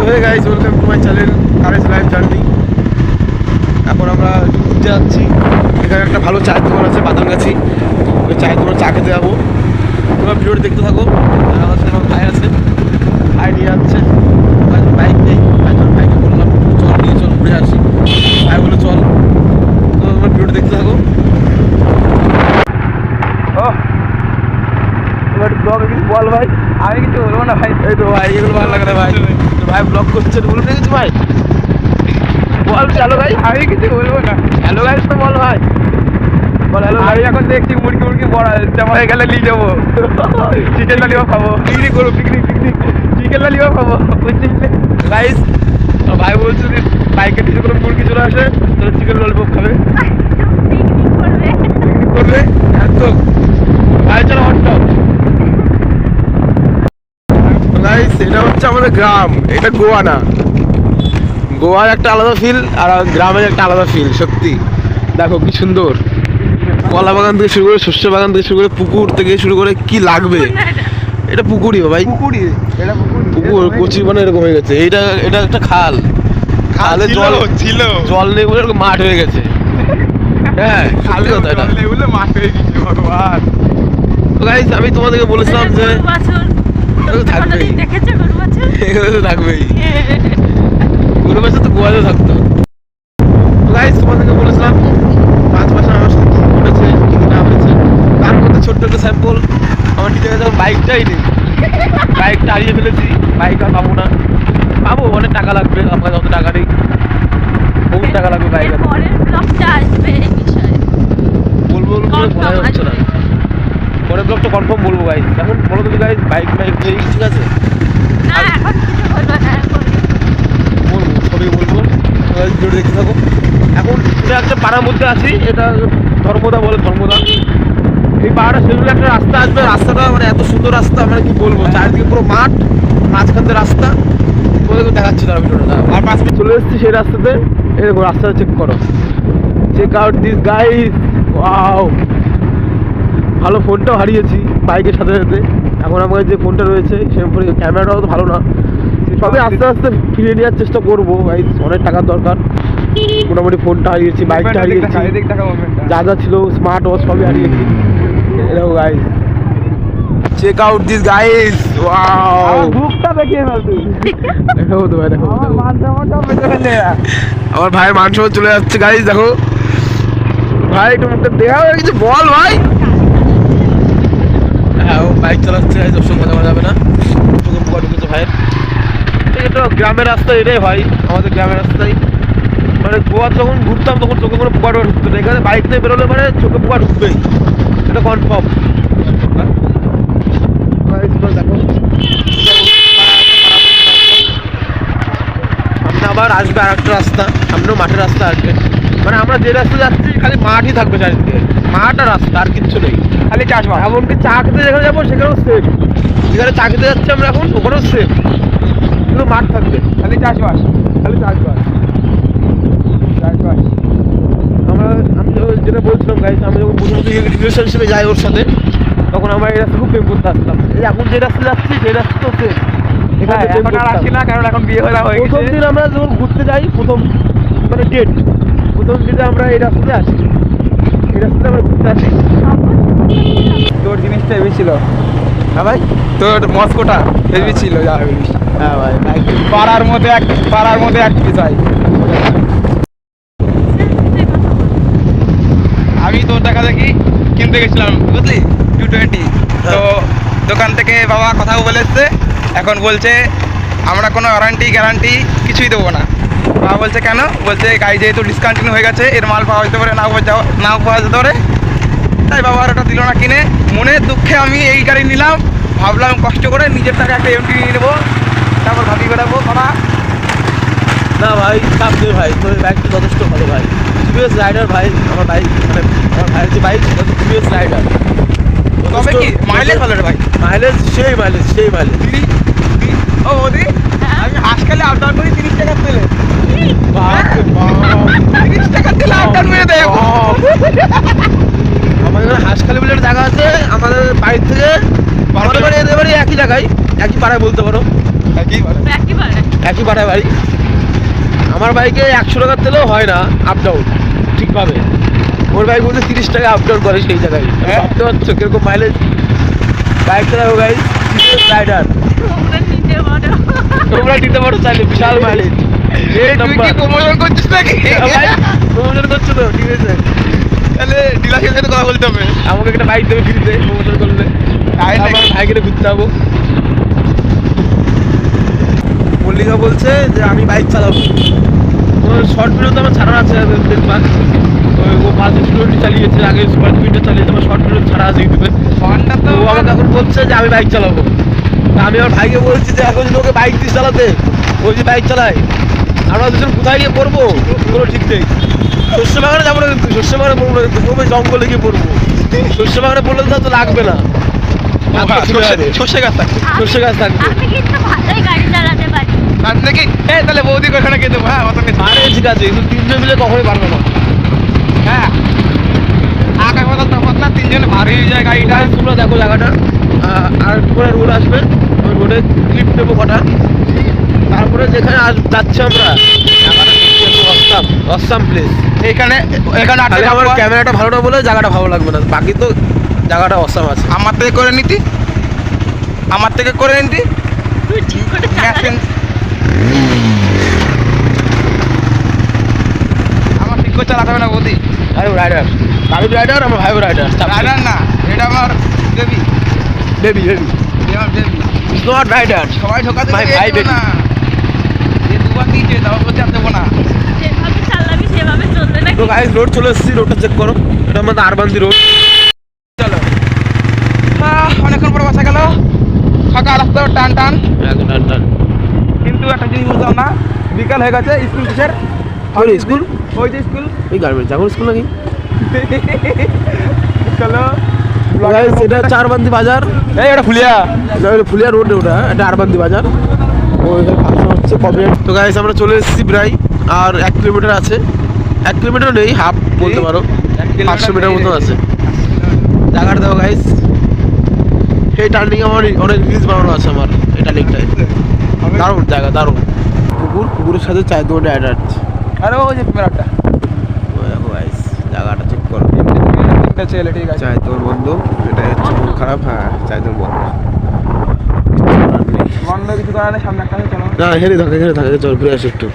Hey guys, welcome to my channel Courage Life Journey. এখন আমরা ঘুরতে যাচ্ছি। এখানে একটা ভালো চায়ের দোকান আছে বাদামগাছি, ওই চায়ের দোকানে চা খেতে যাবো। তোমরা ভিডিওটা দেখতে থাকো। আমার সাথে আমার ভাই আছে, ভাই নিয়ে যাচ্ছে। বাইক নেই, বাইকে বললাম চল নিয়ে চল ঘুরে আসি। ভাই বলে চল, তো তোমরা ভিডিওটা দেখতে থাকো। ব্লগে কিছু বল ভাই। আমি কিছু বলবো না ভাই। এই তো ভাই, এগুলো ভালো লাগে না ভাই। তো ভাই ব্লগ করছে, বলে দেখেছি ভাই, বল চলো ভাই। আমি কিছু বলবো না। হ্যালো গাইস তো বল ভাই, বল হ্যালো। আমি এখন দেখছি মুরগি বড় হয়ে গেলে নিয়ে যাবো, চিকেন লালিপপ খাবো, পিকনিক করবো, পিকনিক। চিকেন লালিপপ খাবো। গাইস ভাই বলছে যে বাইকে কিছু করে মুরগি চলে আসে, তাহলে চিকেন ললিপপ খাবে, পিকনিক করবে একদম। ভাই চলো হটটপ। গাইস এটা হচ্ছে আমাদের গ্রাম, এটা গোয়া না। গোয়ার একটা আলাদা ফিল আর গ্রামের একটা আলাদা ফিল। সত্যি দেখো কি সুন্দর, কলা বাগান থেকে শুরু করে শস্য বাগান থেকে শুরু করে পুকুর থেকে শুরু করে কি লাগবে। এটা পুকুরই ভাই, পুকুর কচি মানে এরকম হয়ে গেছে। এটা একটা খাল, খালে জল ছিল, জল নেই বলে এরকম মাঠ হয়ে গেছে। হ্যাঁ খালি কথা এটা। মাঠ হয়ে গেছে ভগবান। তো গাইস আমি তোমাদেরকে বলেছিলাম যে থাকবেই, এগুলো তো থাকবেই। গরু বাছুর তো গোয়াতে থাকতো। তো গাইস তোমাদেরকে বলেছিলাম 5 মাসে আমার সাথে কি ঘটেছে কি না হয়েছে তার মধ্যে ছোট্ট একটা স্যাম্পল। আমার নিজের কাছে বাইকটাই নেই, বাইকটা হারিয়ে ফেলেছি। বাইক আর পাবো না, পাবো অনেক টাকা লাগবে। আমার কাছে অত টাকা নেই, বহু টাকা লাগবে বাইক। বলবো বলা হচ্ছে না, পরের ব্লগটা কনফার্ম বলবো গাইস। এখন বলো তো গাইস, বাইক নেই ঠিক আছে, বলবো সবই বলবো। ভিডিও দেখতে থাকো। এখন এটা একটা পাড়ার মধ্যে আছি, এটা ধর্মদা বলে, ধর্মদা। এই পাহাড়টা সেগুলো একটা রাস্তা আসবে, রাস্তাটা মানে এত সুন্দর রাস্তা, মানে কি বলবো, চারিদিকে পুরো মাঠ, মাঝখান দিয়ে রাস্তা। ওদেরকে দেখাচ্ছি তারা ভিডিওটা। আর 5 মিনিট চলে এসেছি সেই রাস্তাতে। এরকম রাস্তাটা চেক করো, check out this guys. Wow, ভালো ফোনটাও হারিয়েছি বাইকের সাথে সাথে। এখন আমার যে ফোনটা রয়েছে সেই ফোনে ক্যামেরাটাও তো ভালো না। সবই আস্তে আস্তে ফিরে নেওয়ার চেষ্টা করবো গাইস, অনেক টাকার দরকার। মোটামুটি ফোনটা হারিয়েছি, বাইকটা হারিয়েছি, যা যা ছিল স্মার্ট ওয়াচ সবই হারিয়েছি। এরকম guys, check out this guys. Wow, বুকটা দেখিয়ে ফেল তুই। দেখো তো ভাই, দেখো আমার আমার ভাইয়ের মান সম্মান চলে যাচ্ছে গাইস। দেখো ভাই, একটু মুখটা দেখা কিছু বল ভাই। হ্যাঁ ও বাইক চালাচ্ছে, ওর সঙ্গে কথা বলা যাবে না, চোখে পোকা ঢুকেছে ভাইয়ের। এটা গ্রামের রাস্তা, এটাই ভাই আমাদের গ্রামের রাস্তায়। মানে গোয়া যখন ঘুরতাম তখন চোখে কোনো পোকা টোকা ঢুকতো না, এখানে বাইক নিয়ে বেরোলে মানে চোখে পোকা ঢুকবেই, এটা কনফার্ম। দেখো সামনে আবার আসবে আর একটা রাস্তা, সামনেও মাঠের রাস্তা আসবে। মানে আমরা যে রাস্তা যাচ্ছি খালি মাঠই থাকবে চারিদিকে, মাঠ আর রাস্তা, আর কিচ্ছু নেই, খালি চাষবাস। এমনকি চা খেতে যেখানে যাবো সেখানেও সেফ, যেখানে চা খেতে যাচ্ছি আমরা এখন ওখানেও সেফ, কিন্তু মাঠ থাকবে, খালি চাষবাস। খালি চাষবাস। আমি যেটা বলছিলাম গাইস, আমি যখন প্রথম রিলেশনশিপে যাই ওর সাথে, তখন আমার এই রাস্তা খুব প্রেম করতে আসতাম। এই এখন যে রাস্তা যাচ্ছি সেই রাস্তা তো সেফ, এখন আর আসি না, কারণ এখন বিয়ে হয়ে গেছে। প্রথম দিন আমরা যখন ঘুরতে যাই, প্রথম মানে ডেট, প্রথম দিনে আমরা এই রাস্তাতে আসি, এই রাস্তাতে আমরা ঘুরতে আসি। তোর জিনিসটা হেভি ছিল। হ্যাঁ ভাই, তোর মস্কোটা হেভি ছিল, যা হেভি। হ্যাঁ ভাই, পাড়ার মধ্যে এক পিস হয়। আমি তোর দেখা দেখি কিনতে গেছিলাম, বুঝলি, 220। তো দোকান থেকে বাবা কথাও বলে এসছে, এখন বলছে আমরা কোনো গ্যারান্টি কিছুই দেবো না। বাবা বলছে কেন? বলছে গাড়ি যেহেতু ডিসকন্টিনিউ হয়ে গেছে, এর মাল পাওয়া যেতে পারে, নাও পাওয়া যেতে পারে। তাই বাবা আর ওটা দিল না কিনে। মনের দুঃখে আমি এই গাড়ি নিলাম, ভাবলাম কষ্ট করে নিজের টাকা একটা এমটি নিয়ে নেবো, তারপর ভাবি বেড়াবো বাবা। না ভাই চাপ নেই ভাই, তোর বাইকটা যথেষ্ট ভালো ভাই, টিভিএস রাইডার ভাই। আমার বাইক মানে আমার ভাইয়ের যে বাইক সেটা টিভিএস রাইডার। তবে কি মাইলেজ ভালো রে ভাই, মাইলেজ সেই মাইলেজ। ও ওদি আমি হাসখালি আপ ডাউন করি 30 টাকা তেলে। 30 টাকা তেলে আপ ডাউন মেরে দেয়। আমাদের হাসখালি বলে একটা জায়গা আছে আমাদের বাড়ি থেকে, আমাদের বাড়ি এদের বাড়ি একই জায়গায়, একই পাড়ায় বলতে পারো। একই একই পাড়ায় বাড়ি। আমার বাইকে 100 টাকার তেলেও হয় না আপ ডাউন ঠিকভাবে, ওর বাইক বলতে 30 টাকা আপ ডাউন করে সেই জায়গায়। হ্যাঁ। ভাবতে পারছো কিরকম মাইলেজ বাইক চালাবো গাইস, রাইডার তোমরা দিতে পারো চাইলে, বিশাল মাইলেজ। তুই কি প্রমোশন করছিস নাকি? ভাই প্রমোশন করছো তো, ঠিক আছে, তাহলে ডিলারের সাথে কথা বলতে হবে। আমাকে একটা বাইক দেবে ফ্রিতে প্রমোশন করলে, তাই নাকি? আমার বাইকে ঘুরতে যাবো। মল্লিকা বলছে যে আমি বাইক চালাবো, শর্ট ভিডিও তো আমার ছাড়া আছে দেখবা, ও 5 কিলোমিটার চালিয়েছে আগে, সুপার স্পিডে চালিয়েছে, আমার শর্ট ভিডিও ছাড়া আছে ইউটিউবে। হন্ডা তো তো ও আমাকে এখন বলছে যে আমি বাইক চালাবো। তা আমি আমার ভাইকে বলছি যে এখন যদি ওকে বাইক দিয়ে চালাতে, ওই যে বাইক চালায়, আমরা দুজন কোথায় গিয়ে পড়বো কোনো ঠিক নেই। শস্য বাগানে যাবো না কিন্তু, শস্য বাগানে পড়বো না কিন্তু, প্রথমে জঙ্গলে গিয়ে পড়বো। শস্য বাগানে পড়লে তো লাগবে না, সর্ষে গাছ থাকবে। শস্য গাছ থাকবে। আমি কিন্তু ভালোই গাড়ি চালাতে পারি। তার নাকি তাহলে বৌদি ওখানে খেতে হ্যাঁ অত আরে ঠিক আছে, কিন্তু 3 জন মিলে কখনোই পারবে না। হ্যাঁ আকাশ পাতাল তফাৎ না, 3 জনে ভারী হয়ে যায় গাড়িটা। গাইস তোমরা দেখো জায়গাটা, আর পরে রোড আসবে, ওই রোডে ক্লিপ নেবো কটা, তারপরে যেখানে যাচ্ছি আমরা অসাম প্লেস। এখানে এখানে তাহলে আমার ক্যামেরাটা ভালো না বলে জায়গাটা ভালো লাগবে না, বাকি তো জায়গাটা অসাম আছে। আমার থেকে করে নিতি, আমার থেকে করে নিতি তুই ঠিক করে চালাতে মেশিন। আমার ঠিক করে চালাতে হবে না বৌদি। আরে রাইডার, আমি রাইডার, আমার ভাই রাইডার। রাইডার না, এটা আমার বেবি, বেবি বেবি আমার বেবি। Is not rider. সবাই ঢোকাতে My দিয়ে ভাই দেবো baby. না, যে দুবার দিয়েছে তারপর বলছে আর দেবো না। যেভাবে চালাবি সেভাবে চলবে না। তো গাইস রোড চলে এসেছি, রোডটা চেক করো, এটা আমাদের আরবান্দি রোড। চলো অনেকক্ষণ পরে বাসা গেল, ফাঁকা রাস্তা টান টান। কিন্তু একটা জিনিস বুঝলাম না, বিকাল হয়ে গেছে, স্কুল কিসের? স্কুল, ওই যে স্কুল এই গার্মেন্টস এখন স্কুল নাকি? চলো গাইস এটা চারবান্দি বাজার, এই এটা ফুলিয়া। ফুলিয়া রোড, ওটা এটা আরবান্দি বাজার। ওইখানে ফাংশন হচ্ছে কবে। তো গাইস আমরা চলে এসেছি প্রায়, আর 1 কিলোমিটার আছে, 1 কিলোমিটার নেই, হাফ বলতে পারো, 500 মিটার মতো আছে। জায়গাটা দেখো গাইস, এই টার্নিং আমার অনেক রিলস বানানো আছে আমার, এই টার্নিংটায় দারুণ জায়গা, দারুণ। কুকুরের সাথে চায়ের দোকানে অ্যাড আছে। আরে ওই যে মেরাটা দেখো গাইস জায়গাটা চেক করো, ছেলে, ঠিক আছে। চায়ের দোকান বন্ধ, এটাই হচ্ছে মন খারাপ। হ্যাঁ চায়ের দোকান বন্ধ, বন্ধ কিছু করার নেই, সামনে একটা আছে, চলো না হেরে থাকে, চল ঘুরে আসি একটু।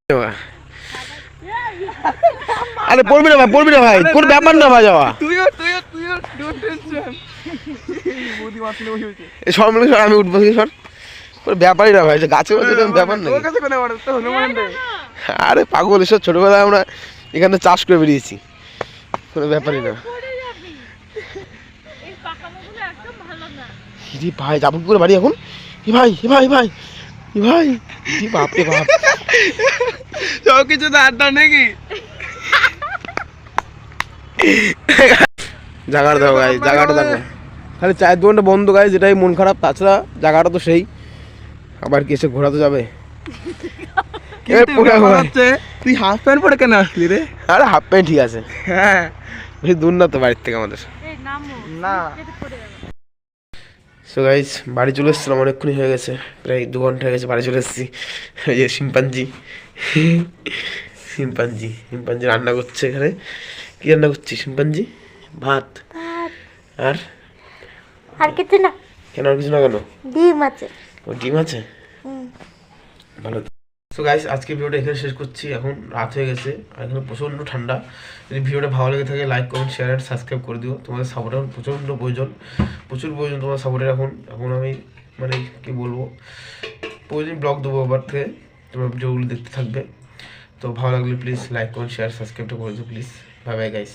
চলো। আরে পড়বি না ভাই, কোন ব্যাপার না ভাই যাওয়া, তুইও ডোন্ট টেনশন। বৌদি মাছলে বসে হয়েছে। এই সব মিলে সর, আমি উঠবো কি সর, কোনো ব্যাপারই না ভাই, গাছে বাছে ব্যাপার নেই। তোর কাছে কোনো অর্ডার তো হনুমান রে। আরে পাগল, এসব ছোটবেলায় আমরা এখানে চাষ করে বেরিয়েছি, কোনো ব্যাপারই না। পড়ে যাবি। এই পাকামোগুলো একদম ভালো না। কি ভাই যাবো কি করে বাড়ি এখন? কি ভাই কি বাপ রে বাপ। সব কিছু তো আড্ডা নাকি? জায়গাটা দেখো গাইস, জায়গাটা দেখো, খালি চায়ের দোকানটা বন্ধ গাইস, যেটাই মন খারাপ, তাছাড়া জায়গাটা তো সেই। আবার কি এসে ঘোরাতে যাবে? কিন্তু ব্যাপার হচ্ছে, তুই হাফ প্যান্ট পরে কেন আসলি রে? আরে হাফ প্যান্ট ঠিক আছে, হ্যাঁ বেশি দূর না তো বাড়ির থেকে আমাদের। এই নামো। না যেতে পড়ে যাবে। সো গাইস বাড়ি চলে এসেছিলাম, অনেকক্ষণই হয়ে গেছে, প্রায় 2 ঘন্টা হয়ে গেছে বাড়ি চলে এসেছি। এই যে শিম্পাঞ্জি রান্না করছে এখানে। কি রান্না করছি শিম্পাঞ্জি? ভাত আর আর কিছু না, কেন, আর কিছু না কেন? ডিম আছে। ও ডিম আছে, ভালো। সো গাইস আজকে ভিডিওটা এখানে শেষ করছি, এখন রাত হয়ে গেছে আর এখানে প্রচণ্ড ঠান্ডা। যদি ভিডিওটা ভালো লেগে থাকে লাইক কমেন্ট শেয়ার আর সাবস্ক্রাইব করে দিও, তোমাদের সাপোর্ট এখন প্রচুর প্রয়োজন তোমার সাপোর্টের। এখন আমি মানে কি বলবো, প্রতিদিন ব্লগ দেবো আবার থেকে, তোমরা ভিডিওগুলো দেখতে থাকবে। তো ভালো লাগলে প্লিজ লাইক কমেন্ট শেয়ার সাবস্ক্রাইবটা করে দিও প্লিজ। Bye bye guys.